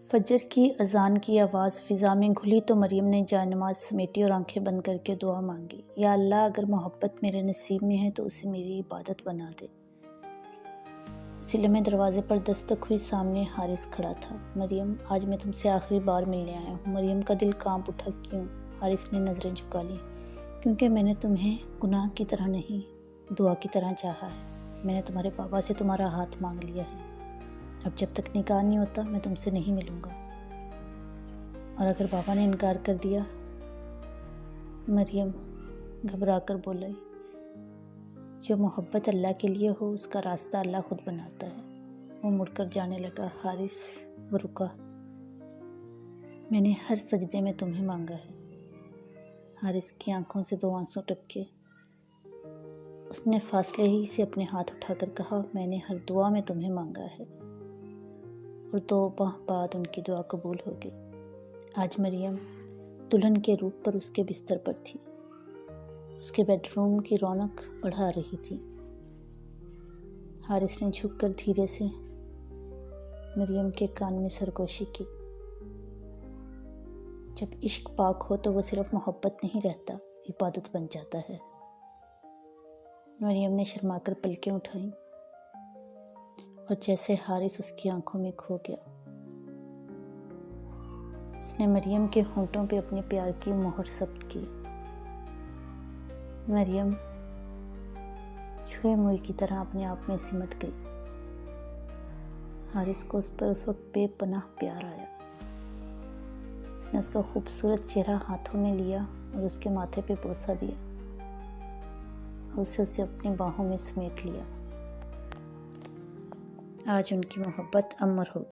فجر کی اذان کی آواز فضا میں گھلی تو مریم نے جائے نماز سمیٹی اور آنکھیں بند کر کے دعا مانگی۔ یا اللہ، اگر محبت میرے نصیب میں ہے تو اسے میری عبادت بنا دے۔ اسی لمحے دروازے پر دستک ہوئی، سامنے حارث کھڑا تھا۔ مریم، آج میں تم سے آخری بار ملنے آیا ہوں۔ مریم کا دل کانپ اٹھا۔ کیوں؟ حارث نے نظریں جھکا لیں۔ کیونکہ میں نے تمہیں گناہ کی طرح نہیں، دعا کی طرح چاہا ہے۔ میں نے تمہارے پاپا سے تمہارا ہاتھ مانگ لیا ہے۔ اب جب تک نکاح نہیں ہوتا میں تم سے نہیں ملوں گا۔ اور اگر پاپا نے انکار کر دیا؟ مریم گھبرا کر بولی، جو محبت اللہ کے لیے ہو اس کا راستہ اللہ خود بناتا ہے۔ وہ مڑ کر جانے لگا۔ حارث وہ رکا۔ میں نے ہر سجدے میں تمہیں مانگا ہے۔ حارث کی آنکھوں سے 2 آنسو ٹپکے۔ اس نے فاصلے ہی سے اپنے ہاتھ اٹھا کر کہا، میں نے ہر دعا میں تمہیں مانگا ہے۔ اور 2 ماہ بعد ان کی دعا قبول ہو گئی۔ آج مریم دلہن کے روپ پر اس کے بستر پر تھی۔ اس کے بیڈ روم کی رونق بڑھا رہی تھی۔ حارث نے جھک کر دھیرے سے مریم کے کان میں سرگوشی کی۔ جب عشق پاک ہو تو وہ صرف محبت نہیں رہتا، عبادت بن جاتا ہے۔ مریم نے شرما کر پلکیں اٹھائیں اور جیسے حارث اس کی آنکھوں میں کھو گیا۔ اس نے مریم کے ہونٹوں پہ اپنے پیار کی مہر ثبت کی۔ مریم چھوئے موئی کی طرح اپنے آپ میں سمٹ گئی۔ حارث کو اس پر اس وقت بے پناہ پیار آیا۔ اس نے اس کا خوبصورت چہرہ ہاتھوں میں لیا اور اس کے ماتھے پہ بوسہ دیا اور اسے اپنی باہوں میں سمیٹ لیا۔ آج ان کی محبت امر ہو گئی۔